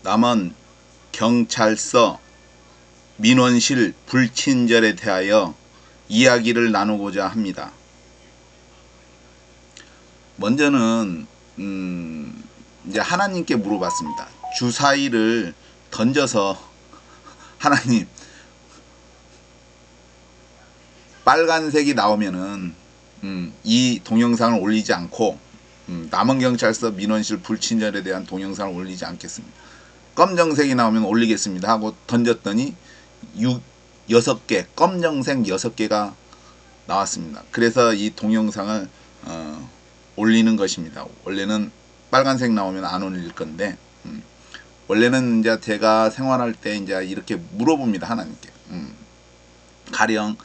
남원 경찰서 민원실 불친절에 대하여 이야기를 나누고자 합니다. 먼저는 이제 하나님께 물어봤습니다. 주사위를 던져서 하나님, 빨간색이 나오면은 이 동영상을 올리지 않고 남원경찰서 민원실 불친절에 대한 동영상을 올리지 않겠습니다. 검정색이 나오면 올리겠습니다 하고 던졌더니 6개, 검정색 6개가 나왔습니다. 그래서 이 동영상을 올리는 것입니다. 원래는 빨간색 나오면 안 올릴 건데, 원래는 이제 제가 생활할 때 이제 이렇게 물어봅니다. 하나님께. 가령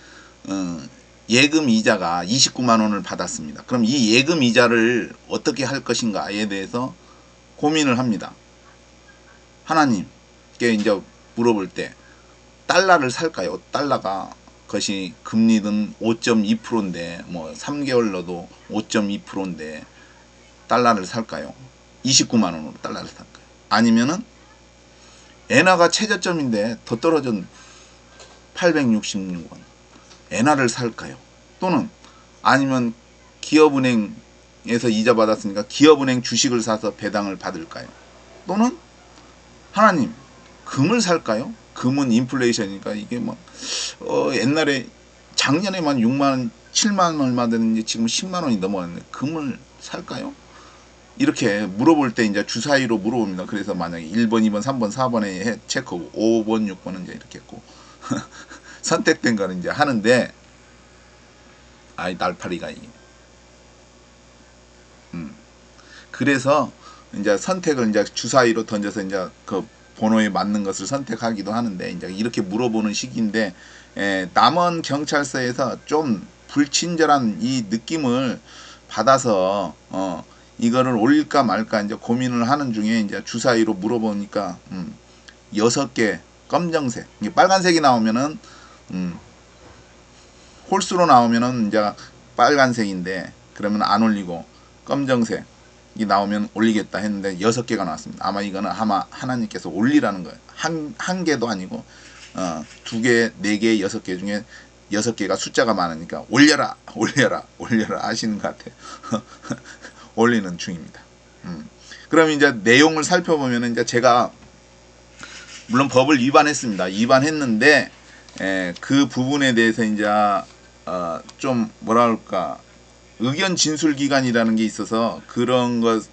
예금 이자가 29만 원을 받았습니다. 그럼 이 예금 이자를 어떻게 할 것인가에 대해서 고민을 합니다. 하나님께 이제 물어볼 때 달러를 살까요? 달러가 그것이 금리는 5.2%인데 뭐 3개월 넣어도 5.2%인데 달러를 살까요? 29만 원으로 달러를 살까요? 아니면은 엔화가 최저점인데 더 떨어진 866원 엔화를 살까요? 또는 아니면 기업은행에서 이자 받았으니까 기업은행 주식을 사서 배당을 받을까요? 또는 하나님, 금을 살까요? 금은 인플레이션이니까 이게 뭐 옛날에 작년에만 6만 7만 얼마 되는데 지금 10만 원이 넘어갔는데 금을 살까요? 이렇게 물어볼 때 이제 주사위로 물어봅니다. 그래서 만약에 1번, 2번, 3번, 4번에 체크하고 5번, 6번은 이제 이렇게 했고 선택된 거는 이제 하는데 아이 날파리가 이게 그래서 이제 선택을 이제 주사위로 던져서 이제 그 번호에 맞는 것을 선택하기도 하는데 이제 이렇게 물어보는 시기인데 남원 경찰서에서 좀 불친절한 이 느낌을 받아서 이거를 올릴까 말까 이제 고민을 하는 중에 이제 주사위로 물어보니까 6개 검정색, 이게 빨간색이 나오면은 홀수로 나오면은 이제 빨간색인데 그러면 안 올리고 검정색 이 나오면 올리겠다 했는데 6개가 나왔습니다. 아마 이거는 하나님께서 올리라는 거예요. 한 개도 아니고 2개, 4개, 6개 중에 6개가 숫자가 많으니까 올려라 하시는 것 같아요. 올리는 중입니다. 그럼 이제 내용을 살펴보면 이제 제가 물론 법을 위반했습니다. 위반했는데 그 부분에 대해서 이제 좀 뭐라 할까, 의견 진술 기간이라는 게 있어서 그런 것을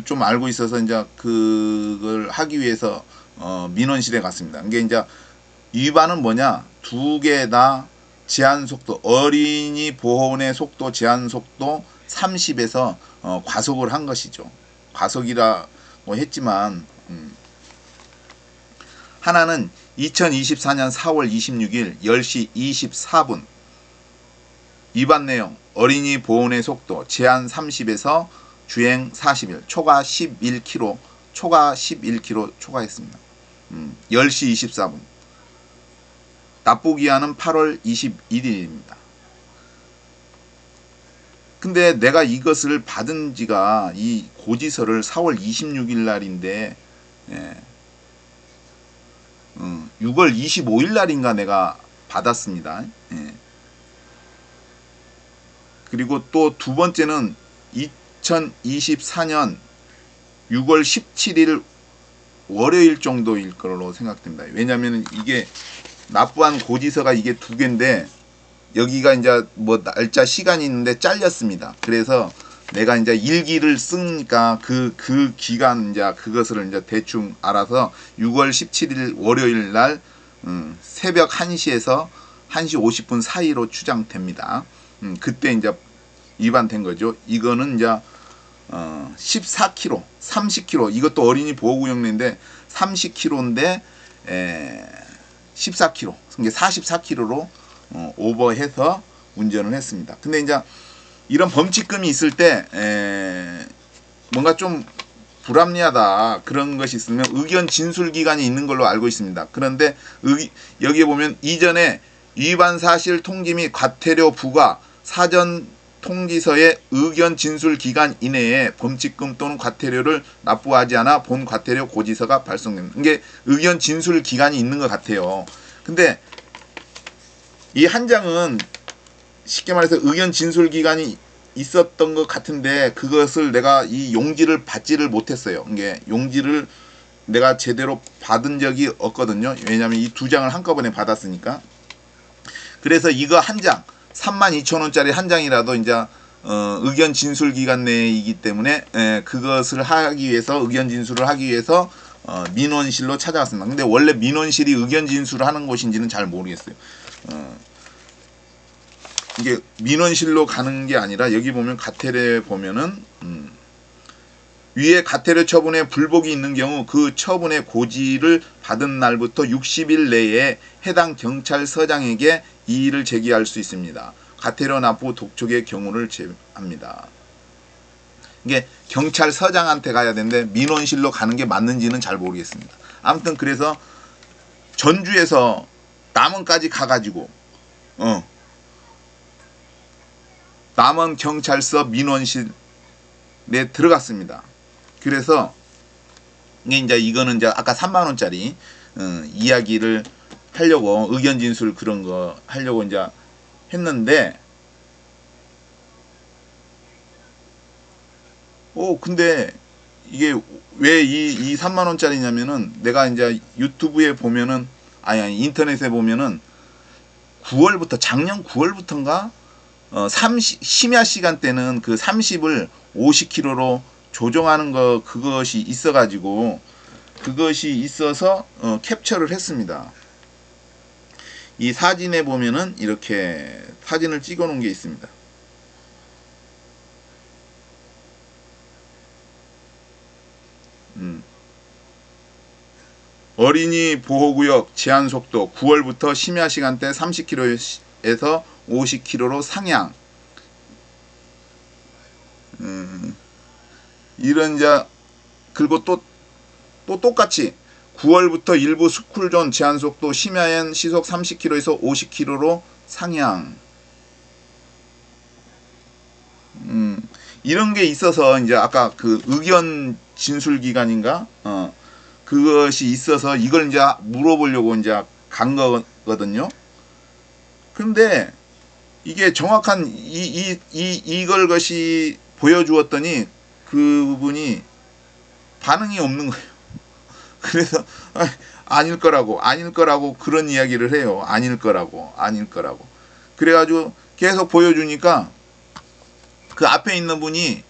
좀 알고 있어서 이제 그걸 하기 위해서 민원실에 갔습니다. 이게 이제 위반은 뭐냐, 2개 다 제한 속도, 어린이 보호원의 속도 제한 속도 30에서 과속을 한 것이죠. 과속이라고 했지만 하나는 2024년 4월 26일 10시 24분 위반 내용, 어린이 보호원의 속도 제한 30에서 주행 40일, 초과 11km, 초과했습니다. 10시 24분. 납부 기한은 8월 21일입니다. 근데 내가 이것을 받은 지가 이 고지서를 4월 26일 날인데 6월 25일 날인가 내가 받았습니다. 그리고 또 두 번째는 2024년 6월 17일 월요일 정도일 걸로 생각됩니다. 왜냐하면 이게 납부한 고지서가 이게 2개인데 여기가 이제 뭐 날짜 시간이 있는데 잘렸습니다. 그래서 내가 이제 일기를 쓰니까 그 기간 이제 그것을 이제 대충 알아서 6월 17일 월요일 날 새벽 1시에서 1시 50분 사이로 추정됩니다. 그때 이제 위반된 거죠. 이거는 이제 14km, 30km, 이것도 어린이 보호구역인데 30km인데 14km, 이게 44km로 오버해서 운전을 했습니다. 근데 이제 이런 범칙금이 있을 때 뭔가 좀 불합리하다 그런 것이 있으면 의견 진술 기간이 있는 걸로 알고 있습니다. 그런데 여기에 보면 이전에 위반 사실 통지 및 과태료 부과 사전 통지서의 의견 진술 기간 이내에 범칙금 또는 과태료를 납부하지 않아 본 과태료 고지서가 발송됩니다. 이게 의견 진술 기간이 있는 것 같아요. 근데 이 한 장은 쉽게 말해서 의견 진술 기간이 있었던 것 같은데 그것을 내가 이 용지를 받지를 못했어요. 이게 용지를 내가 제대로 받은 적이 없거든요. 왜냐하면 이 두 장을 한꺼번에 받았으니까. 그래서 이거 한 장 32,000원짜리 한 장이라도 이제 의견 진술 기간 내이기 때문에 그것을 하기 위해서 의견 진술을 하기 위해서 민원실로 찾아갔습니다. 근데 원래 민원실이 의견 진술을 하는 곳인지는 잘 모르겠어요. 이게 민원실로 가는 게 아니라 여기 보면 가태료에 보면은 위에 가태료 처분에 불복이 있는 경우 그 처분의 고지를 받은 날부터 60일 내에 해당 경찰서장에게 이의를 제기할 수 있습니다. 가태료 납부 독촉의 경우를 제외합니다. 이게 경찰서장한테 가야 되는데 민원실로 가는 게 맞는지는 잘 모르겠습니다. 아무튼 그래서 전주에서 남원까지 가가지고 남원 경찰서 민원실에 들어갔습니다. 그래서 이제 이거는 이제 아까 3만 원짜리 이야기를 하려고 의견 진술 그런 거 하려고 이제 했는데 근데 이게 왜 이 3만 원짜리냐면은 내가 이제 유튜브에 보면은 아니 인터넷에 보면은 9월부터 작년 9월부터인가 심야 시간대는 그 30을 50km로 조정하는 거 그것이 있어가지고 그것이 있어서 캡처를 했습니다. 이 사진에 보면은 이렇게 사진을 찍어 놓은 게 있습니다. 어린이 보호구역 제한속도 9월부터 심야 시간대 30km에서 50km로 상향. 이런 자 그리고 또 똑같이 9월부터 일부 스쿨존 제한속도 심야엔 시속 30km에서 50km로 상향. 이런 게 있어서 이제 아까 그 의견 진술 기간인가 그것이 있어서 이걸 이제 물어보려고 이제 간 거거든요. 근데 이게 정확한 이걸 것이 보여주었더니 그분이 반응이 없는 거예요. 그래서 아닐 거라고 그런 이야기를 해요. 아닐 거라고. 그래가지고 계속 보여주니까 그 앞에 있는 분이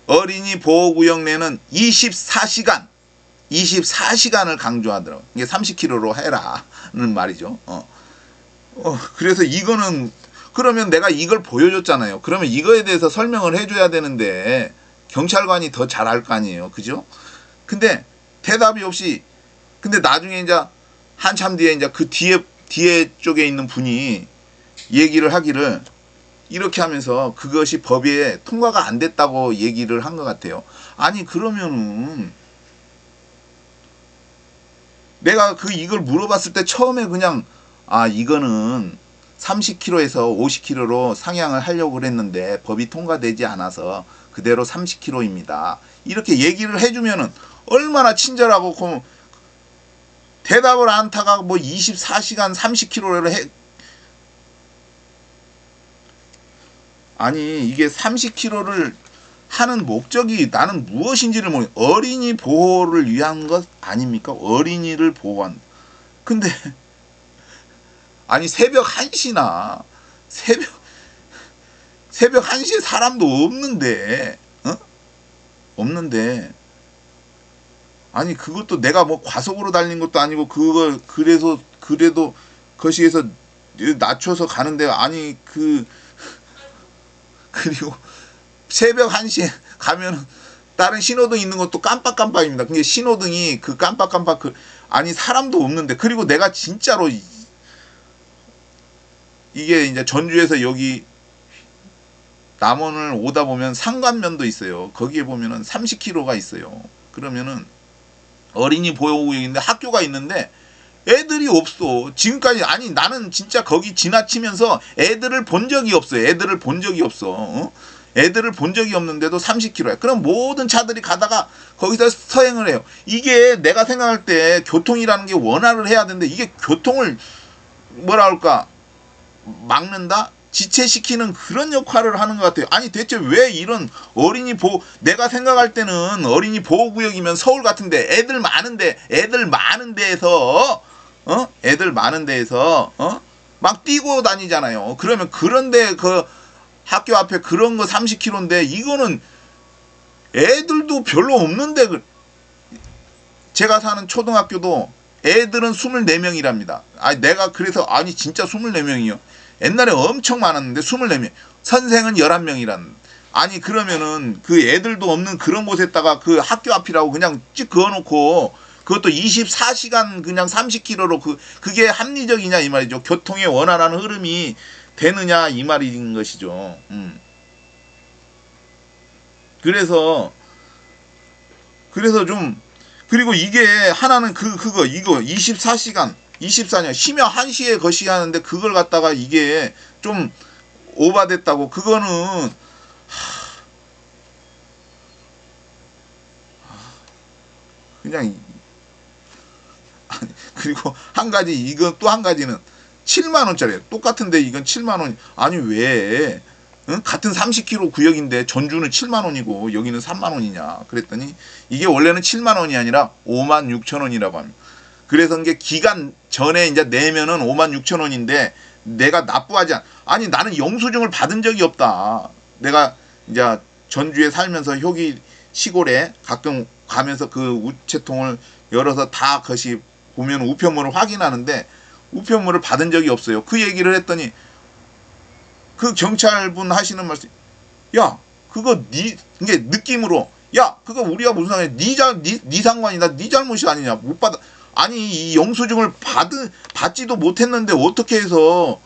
어린이 보호구역 내는 24시간을 강조하더라고요. 이게 30km로 해라는 말이죠. 그래서 이거는 그러면 내가 이걸 보여줬잖아요. 그러면 이거에 대해서 설명을 해줘야 되는데 경찰관이 더 잘할 거 아니에요. 그죠? 근데 대답이 없이 근데 나중에 이제 한참 뒤에 이제 그 뒤에 쪽에 있는 분이 얘기를 하기를 이렇게 하면서 그것이 법에 통과가 안 됐다고 얘기를 한 것 같아요. 아니 그러면은 내가 이걸 물어봤을 때 처음에 그냥 이거는 30km에서 50km로 상향을 하려고 그랬는데 법이 통과되지 않아서 그대로 30km입니다. 이렇게 얘기를 해주면은 얼마나 친절하고 대답을 안 타가 뭐 24시간 30km를 해. 아니 이게 30km를 하는 목적이 나는 무엇인지를 모르겠어요. 어린이 보호를 위한 것 아닙니까? 어린이를 보호한. 근데 아니 새벽 1시나 새벽 1시에 사람도 없는데 없는데 아니 그것도 내가 뭐 과속으로 달린 것도 아니고 그래도 거시기에서 낮춰서 가는데 아니 그리고 새벽 1시에 가면 다른 신호등 있는 것도 깜빡깜빡입니다. 근데 신호등이 그 깜빡깜빡 아니 사람도 없는데 그리고 내가 진짜로 이게 이제 전주에서 여기 남원을 오다 보면 상관면도 있어요. 거기에 보면은 30km가 있어요. 그러면은 어린이 보호구역인데 학교가 있는데 애들이 없어. 지금까지. 아니 나는 진짜 거기 지나치면서 애들을 본 적이 없어요. 애들을 본 적이 없어. 어? 애들을 본 적이 없는데도 30km야. 그럼 모든 차들이 가다가 거기서 서행을 해요. 이게 내가 생각할 때 교통이라는 게 원활을 해야 되는데 이게 교통을 뭐라 할까 막는다? 지체시키는 그런 역할을 하는 것 같아요. 아니 대체 왜 이런 어린이 보호, 내가 생각할 때는 어린이 보호구역이면 서울 같은데 애들 많은데 애들 많은 데에서 애들 많은 데에서 막 뛰고 다니잖아요. 그러면 그런데 그 학교 앞에 그런 거 30km인데 이거는 애들도 별로 없는데 제가 사는 초등학교도 애들은 24명이랍니다. 아니 내가 그래서 아니 진짜 24명이요. 옛날에 엄청 많았는데 24명. 선생은 11명이란. 아니 그러면은 그 애들도 없는 그런 곳에다가 그 학교 앞이라고 그냥 찍 그어놓고 그것도 24시간 그냥 30km로 그게 합리적이냐 이 말이죠. 교통의 원활한 흐름이 되느냐 이 말인 것이죠. 그래서 좀 그리고 이게 하나는 이거 24시간 24년 쉬며 1시에 거시 하는데 그걸 갖다가 이게 좀 오바됐다고. 그거는 그냥 그리고 한 가지 이건 또 한 가지는 7만 원짜리 똑같은데 이건 7만 원. 아니 왜 같은 30km 구역인데 전주는 7만 원이고 여기는 3만 원이냐 그랬더니 이게 원래는 7만 원이 아니라 5만 6천 원이라고 합니다. 그래서 이게 기간 전에 이제 내면은 5만 6천 원인데 내가 납부하지 아니 나는 영수증을 받은 적이 없다. 내가 이제 전주에 살면서 효기 시골에 가끔 가면서 그 우체통을 열어서 다 것이 보면 우편물을 확인하는데 우편물을 받은 적이 없어요. 그 얘기를 했더니 그 경찰분 하시는 말씀, 야 그거 이게 느낌으로 야 그거 우리가 무슨 상관이야. 네 상관이다. 네 잘못이 아니냐. 못 받아. 아니 이 영수증을 받지도 못했는데 어떻게 해서.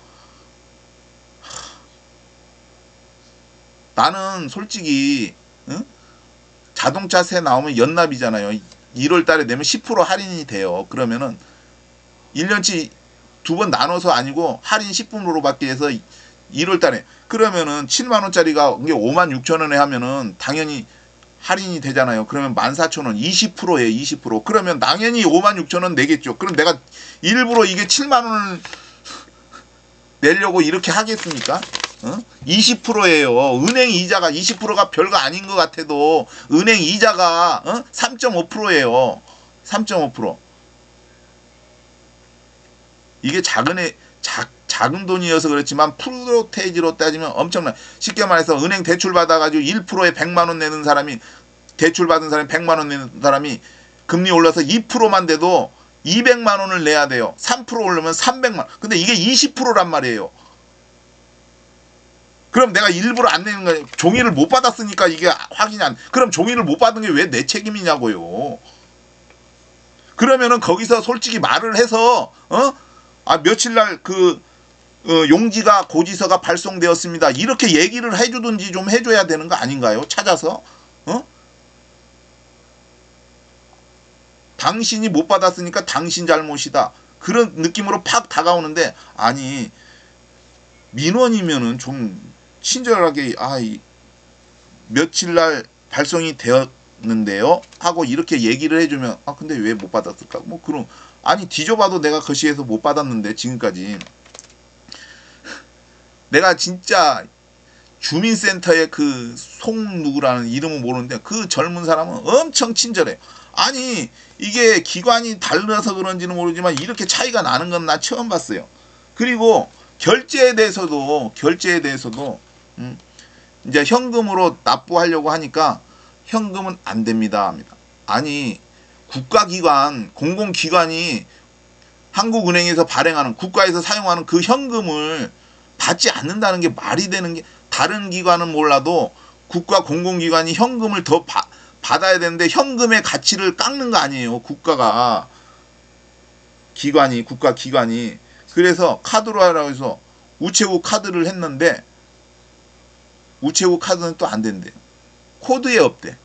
나는 솔직히 자동차세 나오면 연납이잖아요. 1월 달에 내면 10% 할인이 돼요. 그러면은 1년치 2번 나눠서 아니고 할인 10%로 받게 해서 1월 달에 그러면은 7만 원짜리가 이게 5만 6천 원에 하면은 당연히 할인이 되잖아요. 그러면 14,000원 20%예요. 20%. 그러면 당연히 5만 6천 원 내겠죠. 그럼 내가 일부러 이게 7만 원을 내려고 이렇게 하겠습니까? 20%예요. 은행 이자가 20%가 별거 아닌 것 같아도 은행 이자가 3.5%예요. 3.5%. 이게 작은 돈이어서 그렇지만 프로테이지로 따지면 엄청나. 쉽게 말해서 은행 대출 받아가지고 1%에 100만 원 내는 사람이 대출 받은 사람이 100만 원 내는 사람이 금리 올라서 2%만 돼도 200만 원을 내야 돼요. 3% 오르면 300만 원. 근데 이게 20%란 말이에요. 그럼 내가 일부러 안 내는 거예요. 종이를 못 받았으니까 이게 확인이 안. 그럼 종이를 못 받은 게 왜 내 책임이냐고요. 그러면은 거기서 솔직히 말을 해서 며칠 날 용지가 고지서가 발송되었습니다. 이렇게 얘기를 해주든지 좀 해줘야 되는 거 아닌가요? 찾아서 당신이 못 받았으니까 당신 잘못이다. 그런 느낌으로 팍 다가오는데 아니 민원이면은 좀 친절하게 며칠 날 발송이 되었는데요 하고 이렇게 얘기를 해주면 근데 왜 못 받았을까 뭐 그런. 아니 뒤져봐도 내가 거시에서 못 받았는데 지금까지. 내가 진짜 주민센터의 그 송누구라는 이름은 모르는데 그 젊은 사람은 엄청 친절해. 아니 이게 기관이 달라서 그런지는 모르지만 이렇게 차이가 나는 건 나 처음 봤어요. 그리고 결제에 대해서도 이제 현금으로 납부하려고 하니까 현금은 안 됩니다 합니다. 아니 국가기관 공공기관이 한국은행에서 발행하는 국가에서 사용하는 그 현금을 받지 않는다는 게 말이 되는 게. 다른 기관은 몰라도 국가 공공기관이 현금을 더 받아야 되는데 현금의 가치를 깎는 거 아니에요. 국가 기관이. 그래서 카드로 하라고 해서 우체국 카드를 했는데 우체국 카드는 또 안 된대요. 코드에 없대.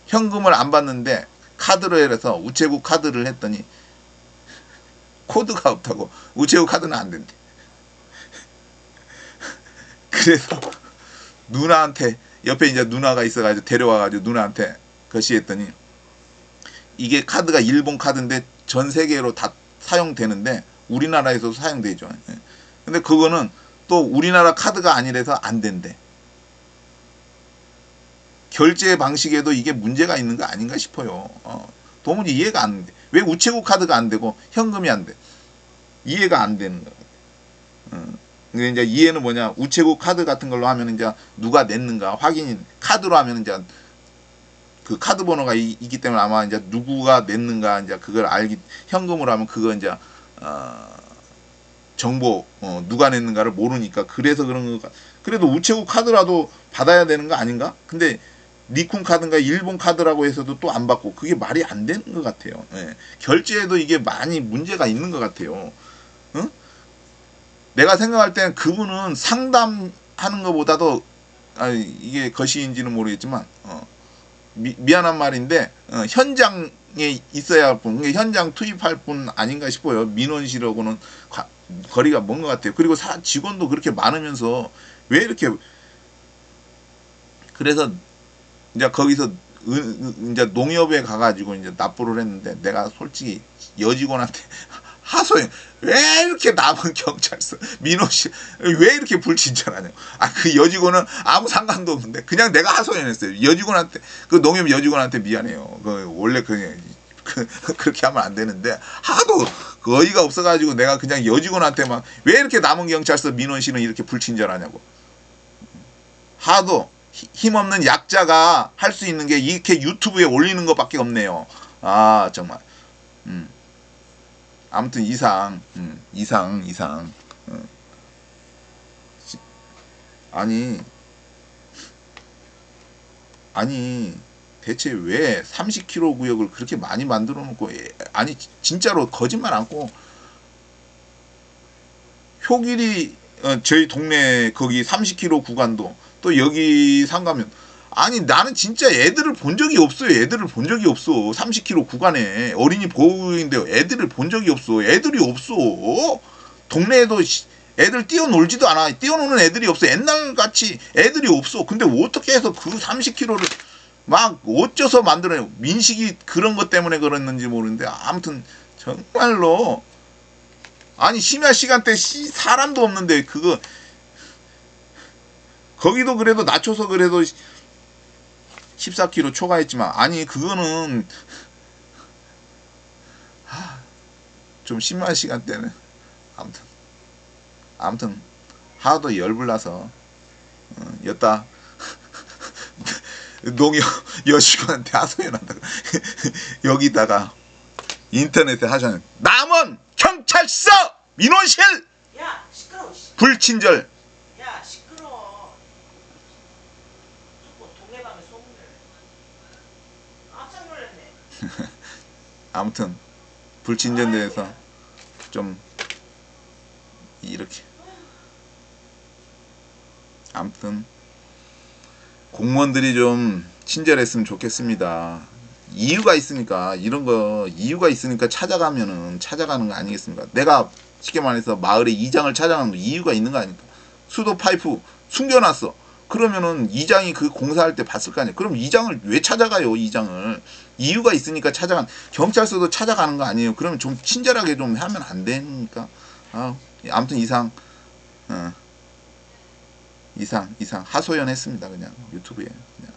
현금을 안 받는데 카드로 해서 우체국 카드를 했더니 코드가 없다고. 우체국 카드는 안 된대. 그래서 누나한테, 옆에 이제 누나가 있어가지고 데려와가지고 누나한테 거시했더니, 이게 카드가 일본 카드인데 전 세계로 다 사용되는데 우리나라에서도 사용되죠. 근데 그거는 또 우리나라 카드가 아니라서 안 된대. 결제 방식에도 이게 문제가 있는 거 아닌가 싶어요. 도무지 이해가 안 돼. 왜 우체국 카드가 안 되고 현금이 안 돼? 이해가 안 되는 거야. 근데 이제 이해는 뭐냐? 우체국 카드 같은 걸로 하면 이제 누가 냈는가 확인이, 카드로 하면 이제 그 카드 번호가 있기 때문에 아마 이제 누구가 냈는가 이제 그걸 알기, 현금으로 하면 그거 이제 정보 누가 냈는가를 모르니까 그래서 그런 거. 그래도 우체국 카드라도 받아야 되는 거 아닌가? 근데 니쿤 카드인가 일본 카드라고 해서도 또 안 받고, 그게 말이 안 되는 것 같아요. 예. 결제에도 이게 많이 문제가 있는 것 같아요. 응? 내가 생각할 때는 그분은 상담하는 것보다도, 이게 거시인지는 모르겠지만 미안한 말인데 현장에 있어야 할 분, 현장 투입할 분 아닌가 싶어요. 민원실하고는 거리가 먼 것 같아요. 그리고 직원도 그렇게 많으면서 왜 이렇게. 그래서 이제 거기서 이제 농협에 가가지고 이제 납부를 했는데, 내가 솔직히 여직원한테 하소연, 왜 이렇게 남은 경찰서 민호씨 왜 이렇게 불친절하냐. 그 여직원은 아무 상관도 없는데 그냥 내가 하소연했어요. 여직원한테, 그 농협 여직원한테 미안해요. 원래 그렇게 하면 안 되는데 하도 그 어이가 없어가지고 내가 그냥 여직원한테 막 왜 이렇게 남은 경찰서 민원실은 이렇게 불친절하냐고. 하도 힘없는 약자가 할 수 있는 게 이렇게 유튜브에 올리는 것밖에 없네요. 정말. 아무튼 이상. 아니 대체 왜 30km 구역을 그렇게 많이 만들어 놓고, 아니 진짜로 거짓말 않고, 효길이 저희 동네 거기 30km 구간도 또 여기 상가면, 아니 나는 진짜 애들을 본 적이 없어요. 애들을 본 적이 없어. 30km 구간에 어린이 보호구역인데 애들을 본 적이 없어. 애들이 없어. 동네에도 애들 뛰어놀지도 않아. 뛰어노는 애들이 없어. 옛날같이 애들이 없어. 근데 어떻게 해서 그 30km를 막 어째서 만들어요. 민식이 그런 것 때문에 그랬는지 모르는데, 아무튼 정말로, 아니 심야 시간대 사람도 없는데 그거, 거기도 그래도 낮춰서 그래도 14km 초과했지만, 아니 그거는 좀 심한 시간대는. 아무튼 하도 열불나서 여따 농협 여직원한테 하소연한다고 여기다가 인터넷에 하소연, 남원 경찰서 민원실 야 시끄러워. 불친절. 야 시끄러워. 자꾸 동네방에 소문을. 깜짝 놀랐네. 아무튼 불친절대에서 좀 이렇게. 아무튼 공무원들이 좀 친절했으면 좋겠습니다. 이유가 있으니까, 이런 거 이유가 있으니까 찾아가는 거 아니겠습니까? 내가 쉽게 말해서 마을의 이장을 찾아가는 거 이유가 있는 거 아닙니까? 수도 파이프 숨겨놨어. 그러면은 이장이 그 공사할 때 봤을 거 아니에요. 그럼 이장을 왜 찾아가요? 이장을 이유가 있으니까 경찰서도 찾아가는 거 아니에요? 그러면 좀 친절하게 좀 하면 안 되니까. 아무튼 이상 하소연했습니다. 그냥 유튜브에 그냥.